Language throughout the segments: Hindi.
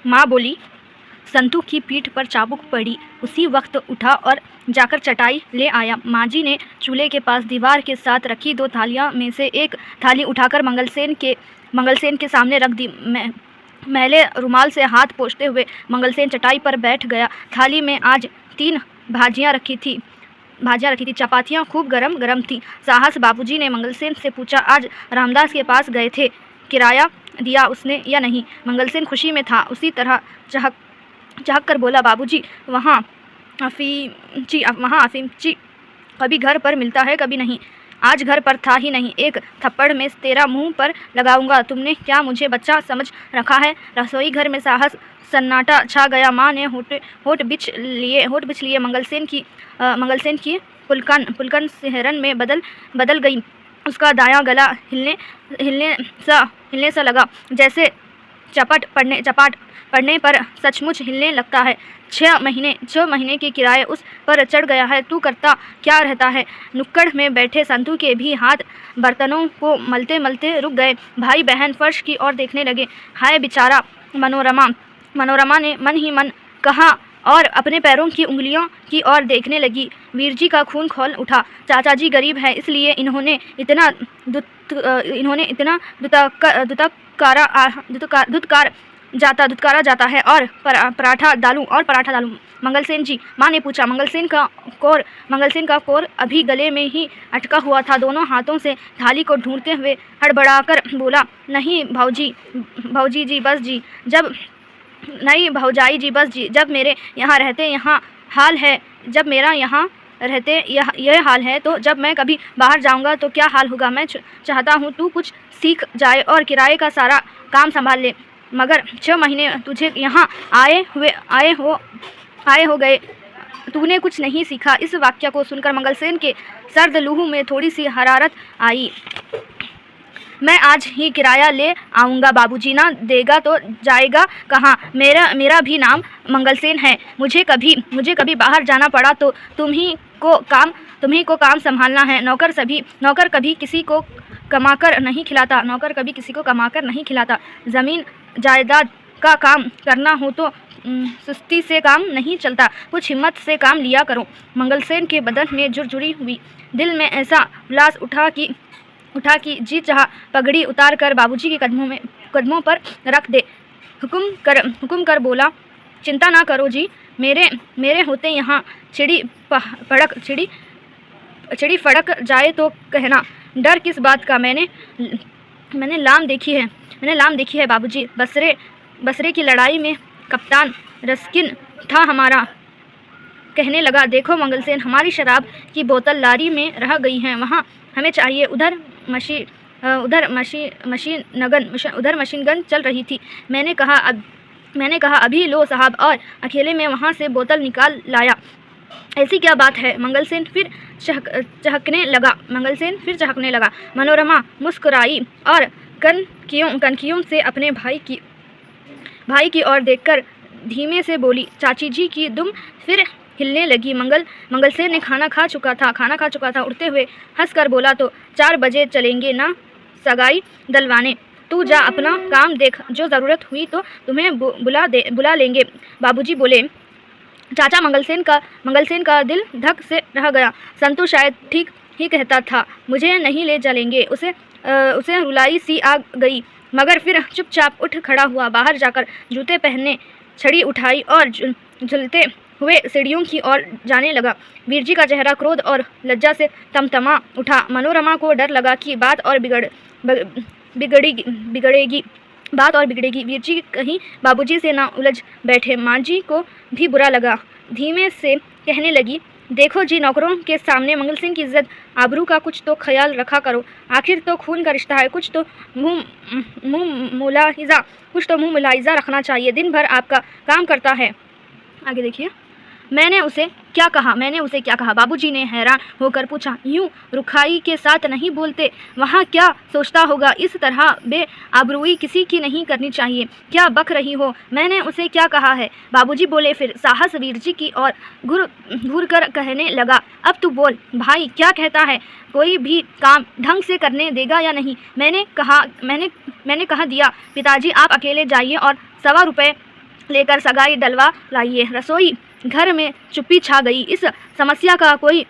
माँ बोली। संतू की पीठ पर चाबुक पड़ी। उसी वक्त उठा और जाकर चटाई ले आया। माँ जी ने चूल्हे के पास दीवार के साथ रखी 2 थालियाँ में से एक थाली उठाकर मंगलसेन के सामने रख दी। मैले रुमाल से हाथ पोंछते हुए मंगलसेन चटाई पर बैठ गया। थाली में आज 3 भाजियाँ रखी थी। चपातियाँ खूब गरम गरम थीं। साहस बाबूजी ने मंगलसेन से पूछा, आज रामदास के पास गए थे, किराया दिया उसने या नहीं? मंगलसेन खुशी में था। उसी तरह चहक कर बोला, बाबूजी वहाँ अफीमची कभी घर पर मिलता है कभी नहीं। आज घर पर था ही नहीं। एक थप्पड़ में तेरा मुंह पर लगाऊंगा। तुमने क्या मुझे बच्चा समझ रखा है? रसोई घर में साहस सन्नाटा छा गया। माँ ने होठ बिछ लिए मंगलसेन की पुलकन सिहरन में बदल गई। उसका दायां गला हिलने सा लगा, जैसे चपाट पड़ने पर सचमुच हिलने लगता है। 6 महीने के किराए उस पर चढ़ गया है। तू करता क्या रहता है? नुक्कड़ में बैठे संतू के भी हाथ बर्तनों को मलते मलते रुक गए। भाई बहन फर्श की ओर देखने लगे। हाय बेचारा मनोरमा ने मन ही मन कहा और अपने पैरों की उंगलियों की ओर देखने लगी। वीरजी का खून खौल उठा। चाचा जी गरीब है, इसलिए इन्होंने इतना दुत्कारा जाता है। और पराठा डालूं? मंगलसेन जी, माँ ने पूछा। मंगलसेन का कोर अभी गले में ही अटका हुआ था। दोनों हाथों से थाली को ढूंढते हुए हड़बड़ाकर बोला, नहीं भाऊजी जी बस जी, नहीं भौजाई जी बस जी, जब मेरे यहाँ रहते यह हाल है तो जब मैं कभी बाहर जाऊँगा तो क्या हाल होगा? मैं चाहता हूँ तू कुछ सीख जाए और किराए का सारा काम संभाल ले, मगर 6 महीने तुझे यहाँ आए हो गए, तूने कुछ नहीं सीखा। इस वाक्य को सुनकर मंगलसेन के सर्द लूह में थोड़ी सी हरारत आई। मैं आज ही किराया ले आऊँगा। बाबूजी ना देगा तो जाएगा कहाँ? मेरा भी नाम मंगलसेन है। मुझे कभी बाहर जाना पड़ा तो तुम्ही को काम संभालना है। नौकर कभी किसी को कमाकर नहीं खिलाता। ज़मीन जायदाद का काम करना हो तो सुस्ती से काम नहीं चलता, कुछ हिम्मत से काम लिया करो। मंगलसेन के बदन में झुरझुरी हुई। दिल में ऐसा उल्लास उठा कि जी चाहा पगड़ी उतार कर बाबूजी के कदमों पर रख दे। हुक्म कर बोला, चिंता ना करो जी, मेरे होते यहाँ चिड़ी फड़क जाए तो कहना। डर किस बात का? मैंने लाम देखी है बाबूजी। बसरे की लड़ाई में कप्तान रस्किन था हमारा। कहने लगा, देखो मंगलसेन, हमारी शराब की बोतल लारी में रह गई है, वहाँ हमें चाहिए। उधर मशीन गन चल रही थी। मैंने कहा अभी लो साहब, और अकेले में वहाँ से बोतल निकाल लाया। ऐसी क्या बात है? मंगलसेन फिर चहकने लगा। मनोरमा मुस्कुराई और कनखियों से अपने भाई की ओर देखकर धीमे से बोली, चाची जी की दुम फिर हिलने लगी। मंगलसेन ने खाना खा चुका था। उठते हुए हंसकर बोला, तो 4 बजे चलेंगे ना सगाई दलवाने? तू जा अपना काम देख, जो ज़रूरत हुई तो तुम्हें बुला लेंगे। बाबूजी बोले। चाचा मंगलसेन का दिल धक से रह गया। संतू शायद ठीक ही कहता था, मुझे नहीं ले चलेंगे। उसे रुलाई सी आ गई, मगर फिर चुपचाप उठ खड़ा हुआ। बाहर जाकर जूते पहने, छड़ी उठाई और झुलते हुए सीढ़ियों की ओर जाने लगा। वीरजी का चेहरा क्रोध और लज्जा से तमतमा उठा। मनोरमा को डर लगा कि बात और बिगड़ेगी। वीरजी कहीं बाबूजी से ना उलझ बैठे। माँ जी को भी बुरा लगा। धीमे से कहने लगी, देखो जी, नौकरों के सामने मंगलसेन की इज्जत आबरू का कुछ तो ख्याल रखा करो। आखिर तो खून का रिश्ता है, कुछ तो मुँह मुलाहिजा रखना चाहिए। दिन भर आपका काम करता है। आगे देखिए। मैंने उसे क्या कहा? बाबूजी ने हैरान होकर पूछा। यूं रुखाई के साथ नहीं बोलते, वहाँ क्या सोचता होगा? इस तरह बेआबरूई किसी की नहीं करनी चाहिए। क्या बक रही हो? मैंने उसे क्या कहा है? बाबूजी बोले। फिर साहस वीरजी की ओर घूर कर कहने लगा, अब तू बोल भाई, क्या कहता है? कोई भी काम ढंग से करने देगा या नहीं? मैंने कहा दिया, पिताजी आप अकेले जाइए और लेकर सगाई डलवा लाइए। रसोई घर में चुप्पी छा गई। इस समस्या का कोई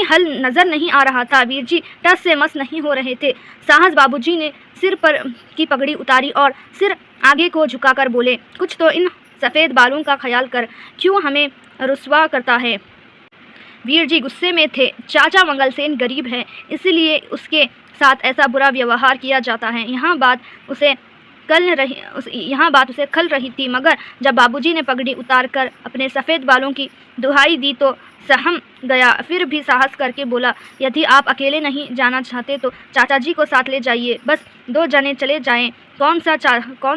हल नजर नहीं आ रहा था। वीरजी टस से मस नहीं हो रहे थे। साहस बाबूजी ने सिर पर की पगड़ी उतारी और सिर आगे को झुकाकर बोले, कुछ तो इन सफ़ेद बालों का ख्याल कर, क्यों हमें रुसवा करता है। वीरजी गुस्से में थे। चाचा मंगलसेन गरीब है, इसलिए उसके साथ ऐसा बुरा व्यवहार किया जाता है। यहाँ बात उसे खल रही थी, मगर जब बाबूजी ने पगड़ी उतारकर अपने सफ़ेद बालों की दुहाई दी तो सहम गया। फिर भी साहस करके बोला, यदि आप अकेले नहीं जाना चाहते तो चाचा जी को साथ ले जाइए, बस 2 जने चले जाएं। कौन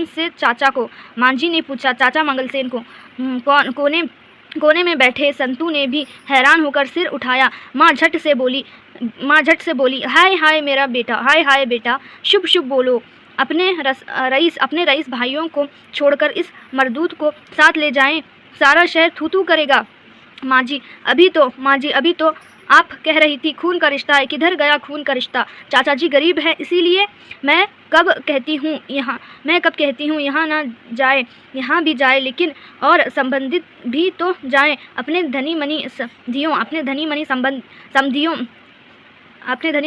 से चाचा को? मांझी ने पूछा। चाचा मंगलसेन को। कोने में बैठे संतू ने भी हैरान होकर सिर उठाया। माँ झट से बोली, हाय हाय मेरा बेटा, हाय हाय बेटा, शुभ शुभ बोलो। अपने रईस भाइयों को छोड़कर इस मरदूत को साथ ले जाएं, सारा शहर थू थू करेगा। माँ जी अभी तो आप कह रही थी खून का रिश्ता है, किधर गया खून का रिश्ता? चाचा जी गरीब है, इसीलिए मैं कब कहती हूँ यहाँ ना जाए, यहाँ भी जाए, लेकिन और संबंधित भी तो जाएं। अपने धनी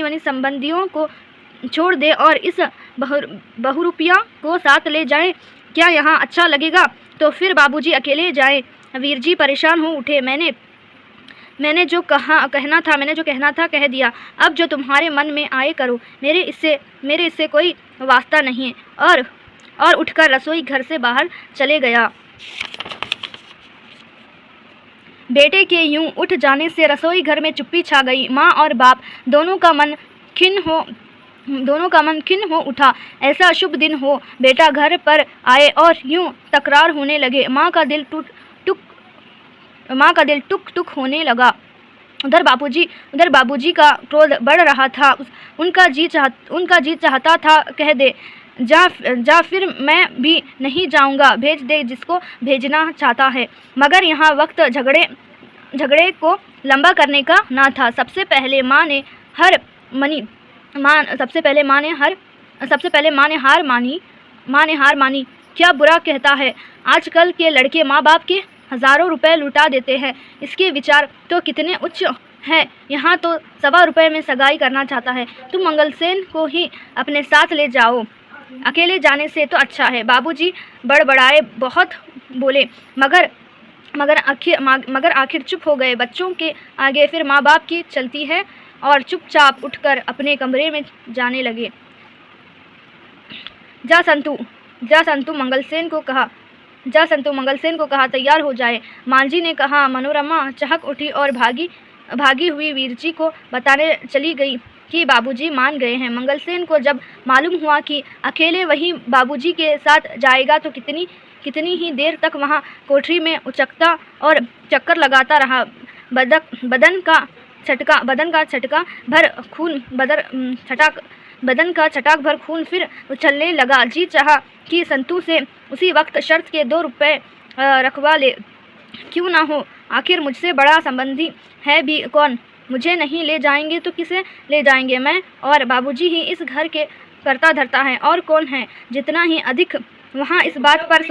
मनी संबंधियों को छोड़ दे और इस बहुरूपिया को साथ ले जाएं। क्या यहाँ अच्छा लगेगा? तो फिर बाबूजी अकेले जाएं। वीरजी परेशान हो उठे। मैंने जो कहना था कह दिया। अब जो तुम्हारे मन में आए करो, मेरे इससे कोई वास्ता नहीं। और उठकर रसोई घर से बाहर चले गया। बेटे के यूं उठ जाने से रसोई घर में चुप्पी छा गई। माँ और बाप दोनों का मन खिन्न हो उठा। ऐसा शुभ दिन हो, बेटा घर पर आए और यूं तकरार होने लगे। माँ का दिल टुक टुक होने लगा। उधर बाबूजी का क्रोध बढ़ रहा था। उनका जी चाहता था कह दे, जा फिर मैं भी नहीं जाऊंगा, भेज दे जिसको भेजना चाहता है। मगर यहाँ वक्त झगड़े को लंबा करने का ना था। सबसे पहले माँ ने हार मानी। क्या बुरा कहता है, आजकल के लड़के माँ बाप के हज़ारों रुपए लुटा देते हैं। इसके विचार तो कितने उच्च हैं। यहाँ तो 1.25 रुपये में सगाई करना चाहता है। तुम मंगलसेन को ही अपने साथ ले जाओ, अकेले जाने से तो अच्छा है। बाबूजी बड़बड़ाए, बहुत बोले, मगर आखिर चुप हो गए। बच्चों के आगे फिर माँ बाप की चलती है, और चुपचाप उठकर अपने कमरे में जाने लगे। जा संतू मंगलसेन को कहा तैयार हो जाए। मांझी ने कहा। मनोरमा चहक उठी और भागी हुई वीरजी को बताने चली गई कि बाबूजी मान गए हैं। मंगलसेन को जब मालूम हुआ कि अकेले वही बाबूजी के साथ जाएगा तो कितनी ही देर तक वहाँ कोठरी में उचकता और चक्कर लगाता रहा। बदन का छटाक भर खून फिर उछलने लगा। जी चाहा कि संतू से उसी वक्त शर्त के 2 रुपये रखवा ले, क्यों ना हो, आखिर मुझसे बड़ा संबंधी है भी कौन। मुझे नहीं ले जाएंगे तो किसे ले जाएंगे? मैं और बाबूजी ही इस घर के करता धरता है, और कौन है? जितना ही अधिक वहाँ इस बात पर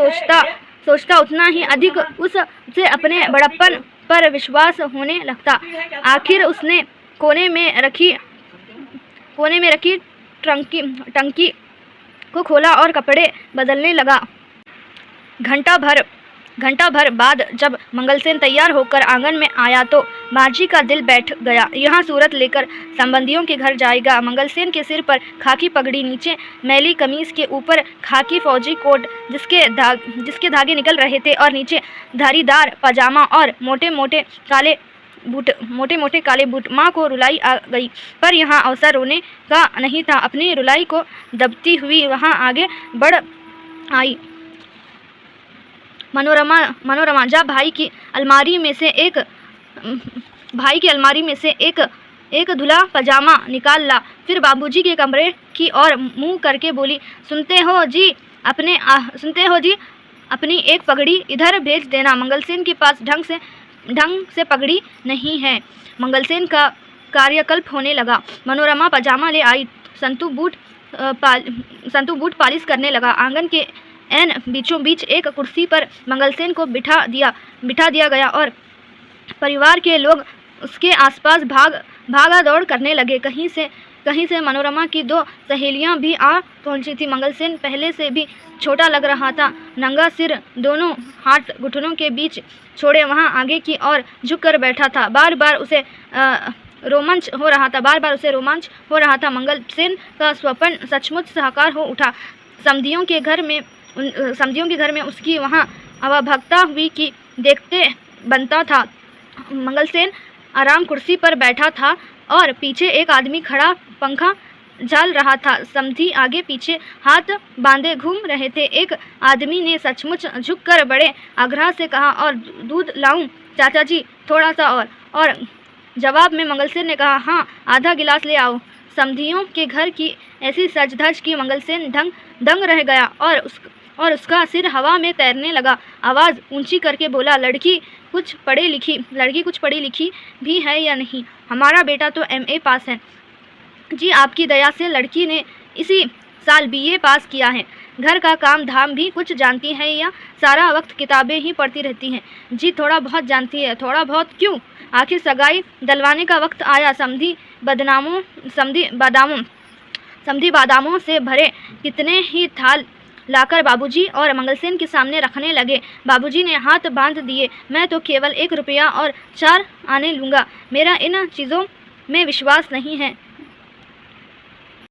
सोचता उतना ही अधिक उसे अपने बड़प्पन पर विश्वास होने लगता। आखिर उसने कोने में रखी टंकी को खोला और कपड़े बदलने लगा। घंटा भर बाद जब मंगलसेन तैयार होकर आंगन में आया तो मांझी का दिल बैठ गया। यहाँ सूरत लेकर संबंधियों के घर जाएगा। मंगलसेन के सिर पर खाकी पगड़ी, नीचे मैली कमीज के ऊपर खाकी फौजी कोट जिसके धागे निकल रहे थे, और नीचे धारीदार पजामा और मोटे मोटे काले बूट। माँ को रुलाई आ गई, पर यहाँ अवसर रोने का नहीं था। अपनी रुलाई को दबती हुई वहाँ आगे बढ़ आई। मनोरमा जा भाई की अलमारी में से एक धुला पजामा निकाल ला। फिर बाबूजी के कमरे की ओर मुंह करके बोली, सुनते हो जी, अपनी एक पगड़ी इधर भेज देना। मंगलसेन के पास ढंग से पगड़ी नहीं है। मंगलसेन का कार्यकल्प होने लगा। मनोरमा पजामा ले आई। संतू बूट पालिश करने लगा। आंगन के एन बीचों बीच एक कुर्सी पर मंगलसेन को बिठा दिया गया और परिवार के लोग उसके आसपास भागा दौड़ करने लगे। कहीं से मनोरमा की दो सहेलियां भी आ पहुंची थी। मंगलसेन पहले से भी छोटा लग रहा था। नंगा सिर, दोनों हाथ घुटनों के बीच छोड़े वहां आगे की ओर झुक कर बैठा था। बार बार उसे रोमांच हो रहा था। मंगलसेन का स्वप्न सचमुच साकार हो उठा। समधियों के घर में उसकी वहां अवभगता हुई की देखते बनता था। मंगलसेन आराम कुर्सी पर बैठा था और पीछे एक आदमी खड़ा पंखा झल रहा था। समधी आगे पीछे हाथ बांधे घूम रहे थे। एक आदमी ने सचमुच झुककर बड़े आग्रह से कहा, और दूध लाऊं चाचा जी, थोड़ा सा और जवाब में मंगलसेन ने कहा, हाँ, आधा गिलास ले आओ। समधियों के घर की ऐसी सज धज की मंगलसेन दंग रह गया और उसका सिर हवा में तैरने लगा। आवाज़ ऊंची करके बोला, लड़की कुछ पढ़ी लिखी भी है या नहीं? हमारा बेटा तो MA पास है जी, आपकी दया से लड़की ने इसी साल BA पास किया है। घर का काम धाम भी कुछ जानती है या सारा वक्त किताबें ही पढ़ती रहती हैं? जी, थोड़ा बहुत जानती है। थोड़ा बहुत क्यों? आखिर सगाई दिलवाने का वक्त आया। समधी बादामों से भरे कितने ही थाल लाकर बाबूजी और मंगलसेन के सामने रखने लगे। बाबूजी ने हाथ बांध दिए। मैं तो केवल 1 रुपया और 4 आने लूँगा। मेरा इन चीज़ों में विश्वास नहीं है।